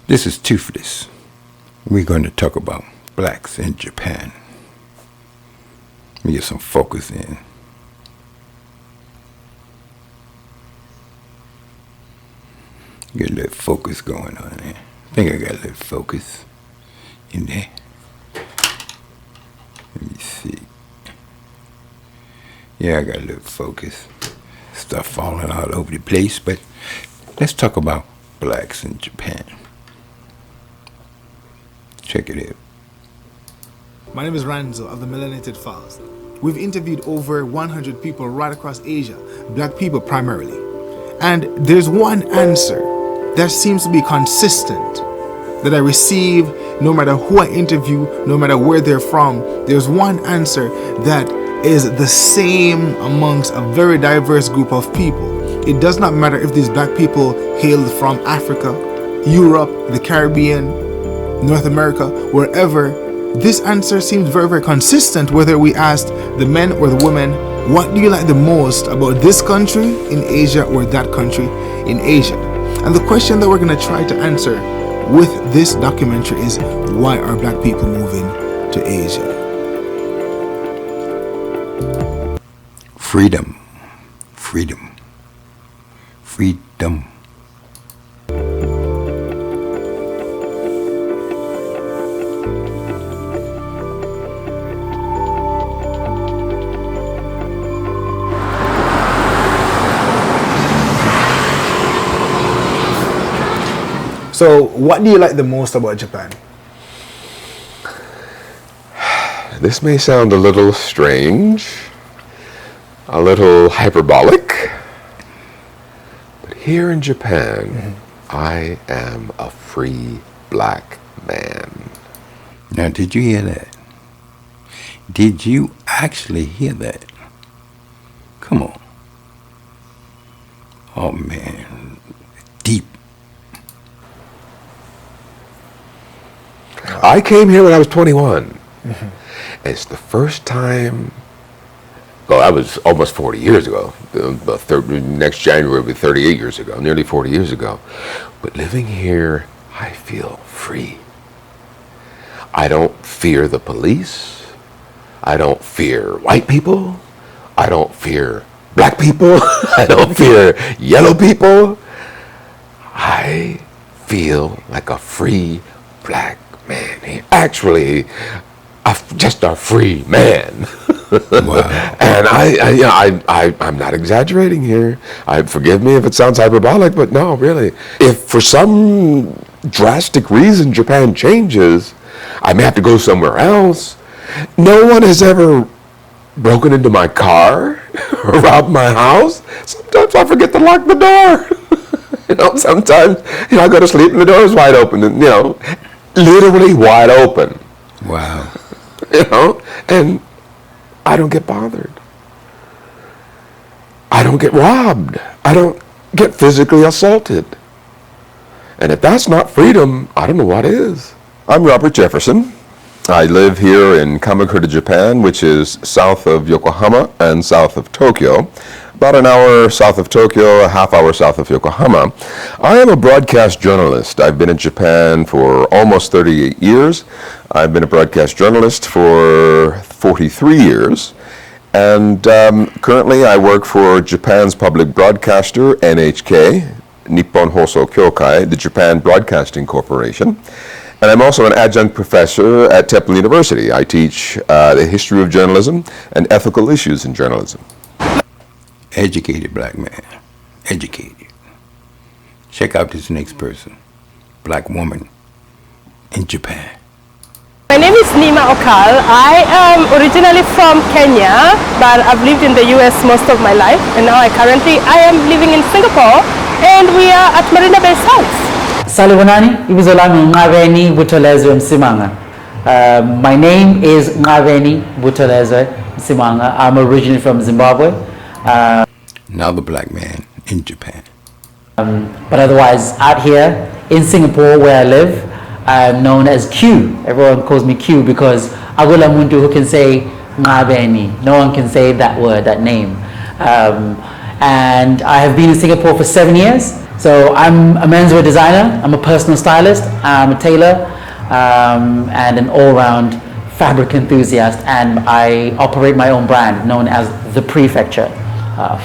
This is Toothless. We're going to talk about blacks in Japan. Let me get some focus in. Get a little focus going on there. I think I got a little focus in there. Let me see. Yeah, I got a little focus. Stuff falling all over the place, but let's talk about blacks in Japan. Check it out. My name is Ranzo of the Melanated Files. We've interviewed over 100 people right across Asia, black people primarily. And there's one answer that seems to be consistent that I receive no matter who I interview, no matter where they're from. There's one answer that is the same amongst a very diverse group of people. It does not matter if these black people hailed from Africa, Europe, the Caribbean, North America, wherever. This answer seems very, very consistent whether we asked the men or the women, what do you like the most about this country in Asia or that country in Asia? And the question that we're going to try to answer with this documentary is, why are black people moving to Asia? Freedom. Freedom. Freedom. So, what do you like the most about Japan? This may sound a little strange, a little hyperbolic, but here in Japan, I am a free black man. Now, did you hear that? Did you actually hear that? Come on. Oh, man. Deep. I came here when I was 21. It's the first time, well, that was almost 40 years ago. Next January will be 38 years ago, nearly 40 years ago. But living here, I feel free. I don't fear the police. I don't fear white people. I don't fear black people. I don't fear yellow people. I feel like a free black man. Actually, just a free man. Wow. And I'm not exaggerating here. Forgive me if it sounds hyperbolic, but no, really. If for some drastic reason Japan changes, I may have to go somewhere else. No one has ever broken into my car or robbed my house. Sometimes I forget to lock the door. Sometimes, I go to sleep and the door is wide open, and, literally wide open. Wow. And I don't get bothered. I don't get robbed. I don't get physically assaulted. And if that's not freedom, I don't know what is. I'm Robert Jefferson. I live here in Kamakura, Japan, which is south of Yokohama and south of Tokyo. About an hour south of Tokyo, a half hour south of Yokohama. I am a broadcast journalist. I've been in Japan for almost 38 years. I've been a broadcast journalist for 43 years. And currently I work for Japan's public broadcaster, NHK, Nippon Hoso Kyokai, the Japan Broadcasting Corporation. And I'm also an adjunct professor at Temple University. I teach the history of journalism and ethical issues in journalism. Educated black man. Educated. Check out this next person. Black woman in Japan. My name is Nima Okal. I am originally from Kenya, but I've lived in the US most of my life, and now I am living in Singapore, and we are at Marina Bay Sands. Salibonani, ibizolo lami Ngqabeni Buthelezwe Msimanga. My name is Ngqabeni Buthelezwe Msimanga. I'm originally from Zimbabwe. Another black man in Japan. But otherwise, out here in Singapore, where I live, I'm known as Q. Everyone calls me Q because Agula Muntu who can say Ngqabeni. No one can say that word, that name. And I have been in Singapore for 7 years. So I'm a menswear designer, I'm a personal stylist, I'm a tailor, and an all-round fabric enthusiast, and I operate my own brand known as The Prefecture,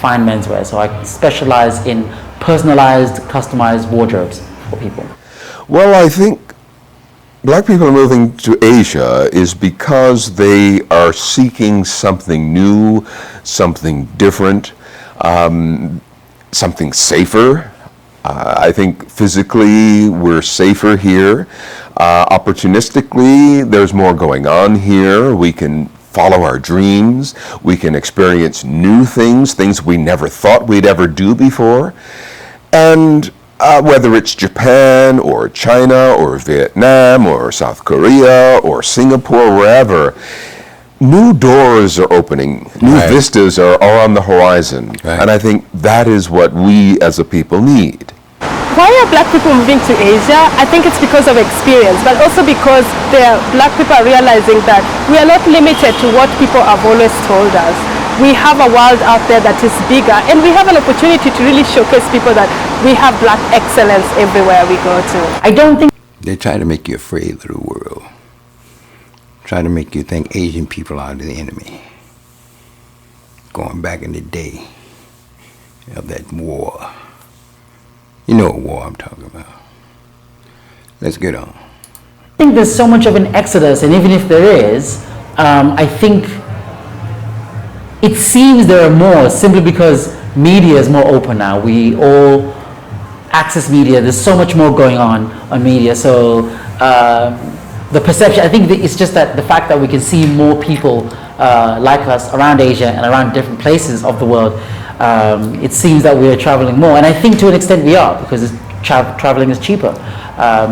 fine menswear. So I specialize in personalized, customized wardrobes for people. Well, I think black people are moving to Asia is because they are seeking something new, something different, something safer. I think physically we're safer here. Opportunistically, there's more going on here. We can follow our dreams. We can experience new things, things we never thought we'd ever do before. And whether it's Japan or China or Vietnam or South Korea or Singapore, wherever, new doors are opening, new Right. vistas are on the horizon. Right. And I think that is what we as a people need. Why are black people moving to Asia? I think it's because of experience, but also because black people are realizing that we are not limited to what people have always told us. We have a world out there that is bigger, and we have an opportunity to really showcase people that we have black excellence everywhere we go to. I don't think They try to make you afraid of the world. Try to make you think Asian people are the enemy. Going back in the day of that war. You know what war I'm talking about. Let's get on. there's so much of an exodus, and even if there is, I think it seems there are more simply because media is more open now. We all access media. There's so much more going on media. So the perception, I think it's just that the fact that we can see more people like us around Asia and around different places of the world, it seems that we are traveling more. And I think to an extent we are, because traveling is cheaper.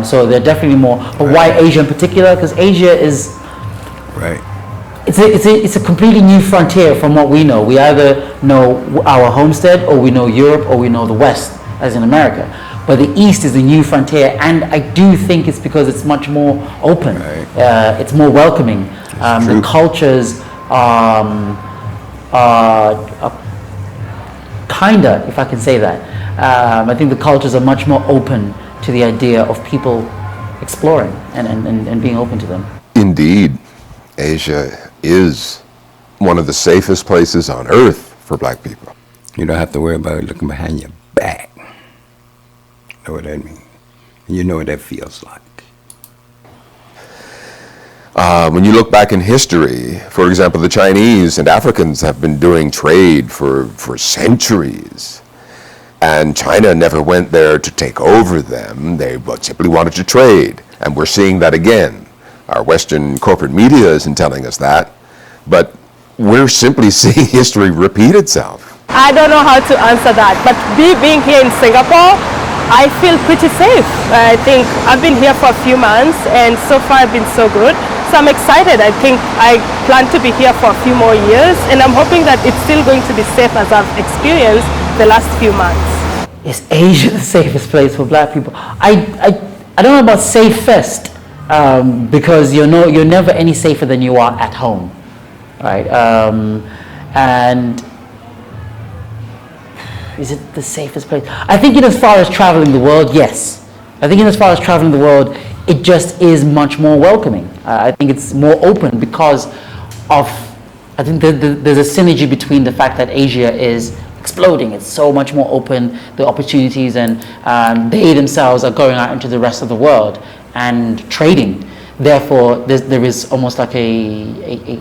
So there are definitely more. But why Asia in particular? Because Asia is, Right. it's a completely new frontier from what we know. We either know our homestead, or we know Europe, or we know the West, as in America. But the East is a new frontier, and I do think it's because it's much more open. Right. It's more welcoming. The true. cultures are kinder, if I can say that. I think the cultures are much more open to the idea of people exploring and being open to them. Indeed, Asia is one of the safest places on earth for black people. You don't have to worry about looking behind your back. Know what that means? You know what that feels like. When you look back in history, for example, the Chinese and Africans have been doing trade for centuries. And China never went there to take over them. They simply wanted to trade. And we're seeing that again. Our Western corporate media isn't telling us that. But we're simply seeing history repeat itself. I don't know how to answer that, but being here in Singapore, I feel pretty safe. I think I've been here for a few months, and so far I've been so good. So I'm excited. I think I plan to be here for a few more years, and I'm hoping that it's still going to be safe as I've experienced the last few months. Is Asia the safest place for black people? I don't know about safest, because you're never any safer than you are at home, right? And is it the safest place? I think in as far as traveling the world, yes. I think in as far as traveling the world, it just is much more welcoming. I think it's more open because of, I think there's a synergy between the fact that Asia is exploding. It's so much more open, the opportunities, and they themselves are going out into the rest of the world and trading. Therefore, there is almost like a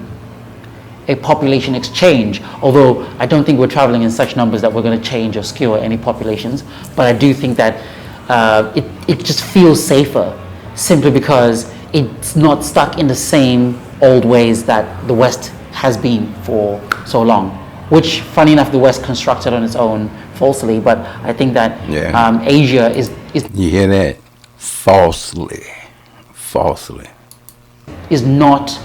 population exchange, although I don't think we're traveling in such numbers that we're going to change or skew any populations. But I do think that it just feels safer, simply because it's not stuck in the same old ways that the West has been for so long, which, funny enough, the West constructed on its own falsely. But I think that Asia is You hear that? Falsely. is not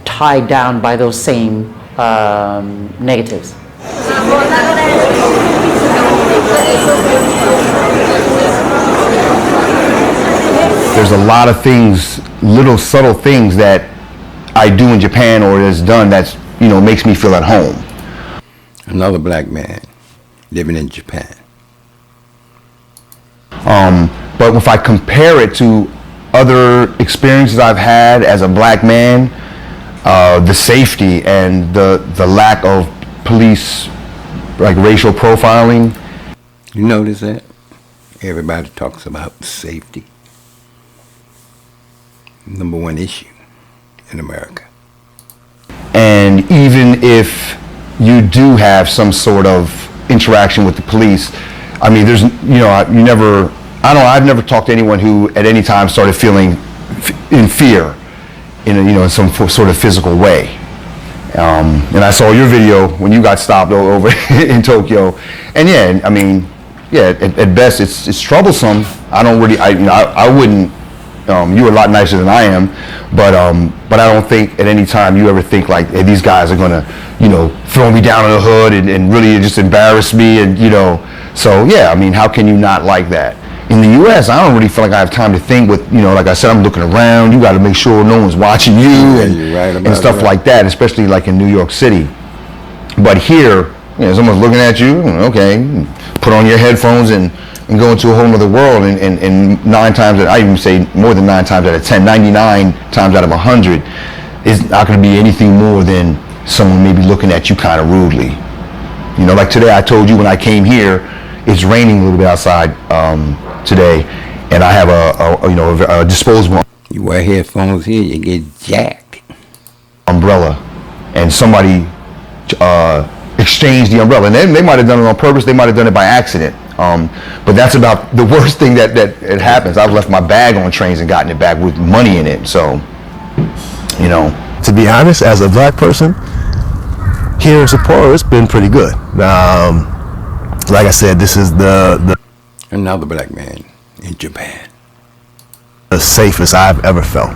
tied down by those same negatives. There's a lot of things, little subtle things that I do in Japan or is done that's, makes me feel at home. Another black man living in Japan. But if I compare it to other experiences I've had as a black man, the safety and the lack of police, like racial profiling. You notice that? Everybody talks about safety. Number one issue in America. And even if you do have some sort of interaction with the police, I mean, there's, I've never talked to anyone who at any time started feeling in fear in some sort of physical way. And I saw your video when you got stopped over in Tokyo, and at best it's troublesome. I wouldn't. You were a lot nicer than I am, but I don't think at any time you ever think like, hey, these guys are gonna, throw me down in the hood and really just embarrass me, and So yeah, I mean, how can you not like that? In the U.S., I don't really feel like I have time to think with, like I said, I'm looking around. You got to make sure no one's watching you and stuff like that, especially like in New York City. But here, someone's looking at you, okay, put on your headphones and go into a whole other world. And 9 times, I even say more than 9 times out of 10, 99 times out of 100, is not going to be anything more than someone maybe looking at you kind of rudely. Like today, I told you when I came here, it's raining a little bit outside today, and I have a disposable. You wear headphones here, you get jacked. Umbrella, and somebody exchanged the umbrella, and they might have done it on purpose. They might have done it by accident. But that's about the worst thing that it happens. I've left my bag on trains and gotten it back with money in it. So, To be honest, as a black person, here in Sapporo, it's been pretty good. Like I said, this is the Another black man in Japan. The safest I've ever felt.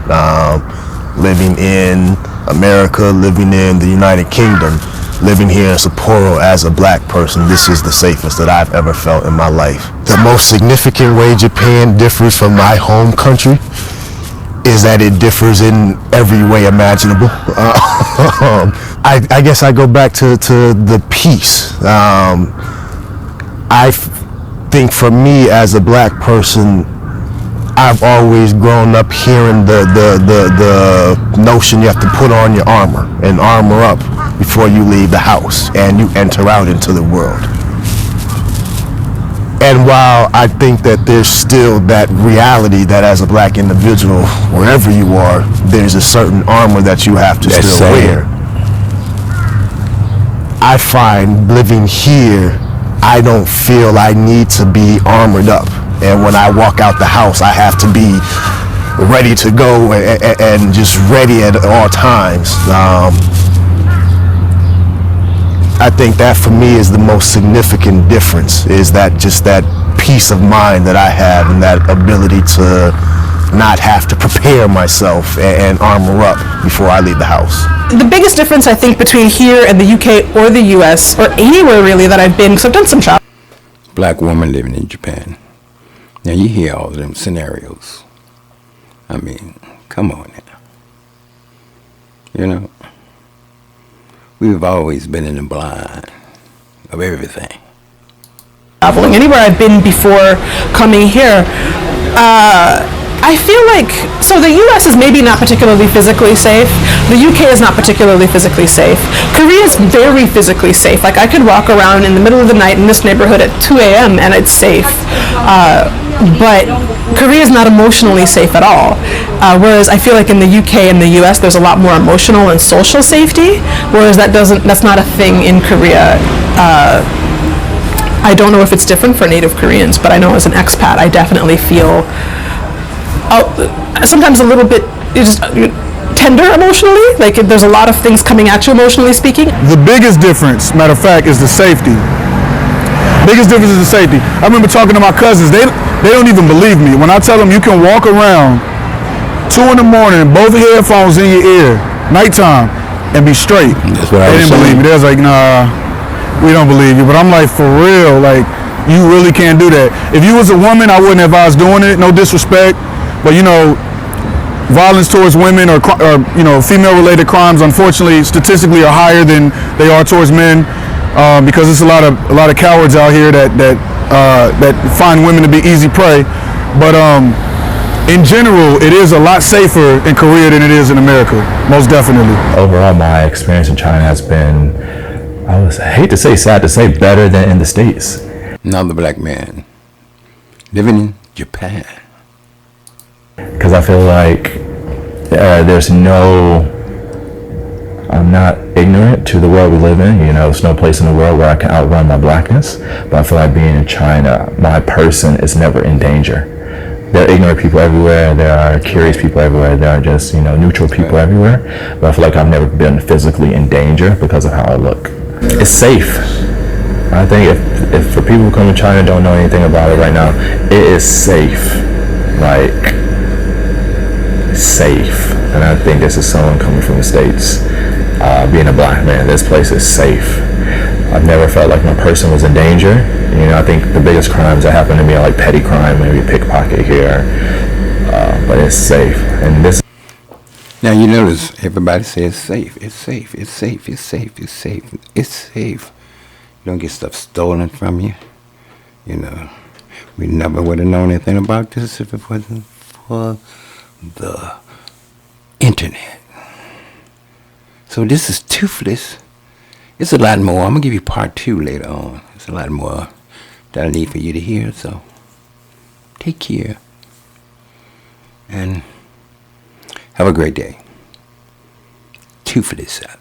Living in America, living in the United Kingdom, living here in Sapporo as a black person, this is the safest that I've ever felt in my life. The most significant way Japan differs from my home country is that it differs in every way imaginable. I guess I go back to the peace. I think for me as a black person, I've always grown up hearing the notion you have to put on your armor and armor up before you leave the house and you enter out into the world. And while I think that there's still that reality that as a black individual, wherever you are, there's a certain armor that you have to still wear. I find living here, I don't feel I need to be armored up. And when I walk out the house, I have to be ready to go and just ready at all times. I think that for me is the most significant difference, is that just that peace of mind that I have and that ability to not have to prepare myself and armor up before I leave the house. The biggest difference, I think, between here and the UK or the US or anywhere really that I've been, because I've done some shopping. Black woman living in Japan. Now you hear all them scenarios. I mean, come on now. We've always been in the blind of everything. Traveling anywhere I've been before coming here, I feel like, so the US is maybe not particularly physically safe. The UK is not particularly physically safe. Korea is very physically safe. Like I could walk around in the middle of the night in this neighborhood at 2 a.m. and it's safe. But Korea is not emotionally safe at all. Whereas I feel like in the UK and the US there's a lot more emotional and social safety, whereas that's not a thing in Korea. I don't know if it's different for Native Koreans, but I know as an expat I definitely feel sometimes a little bit just tender emotionally. Like there's a lot of things coming at you emotionally speaking. The biggest difference, matter of fact, is the safety. Biggest difference is the safety. I remember talking to my cousins. They don't even believe me when I tell them you can walk around 2 in the morning, both headphones in your ear, nighttime, and be straight. That's what they didn't believe me. They was like, nah, we don't believe you. But I'm like, for real, like you really can't do that. If you was a woman, I wouldn't advise doing it. No disrespect, but violence towards women or female-related crimes, unfortunately, statistically are higher than they are towards men, because it's a lot of cowards out here that that find women to be easy prey. But in general, it is a lot safer in Korea than it is in America, most definitely. Overall, my experience in China has been, I hate to say, sad to say, better than in the States. Another black man living in Japan. Because I feel like I'm not ignorant to the world we live in. You know, there's no place in the world where I can outrun my blackness. But I feel like being in China, my person is never in danger. There are ignorant people everywhere. There are curious people everywhere. There are just, neutral people everywhere. But I feel like I've never been physically in danger because of how I look. It's safe. I think if for people who come to China and don't know anything about it right now, it is safe. Like, safe. And I think this is someone coming from the States. Being a black man, this place is safe. I've never felt like my person was in danger. I think the biggest crimes that happen to me are like petty crime, maybe pickpocket here, but it's safe. And this. Now you notice everybody says safe. It's safe. It's safe. It's safe. It's safe. It's safe. You don't get stuff stolen from you. We never would have known anything about this if it wasn't for the internet. So this is Toothless. It's a lot more. I'm going to give you part 2 later on. It's a lot more that I need for you to hear. So take care. And have a great day. Toothless out.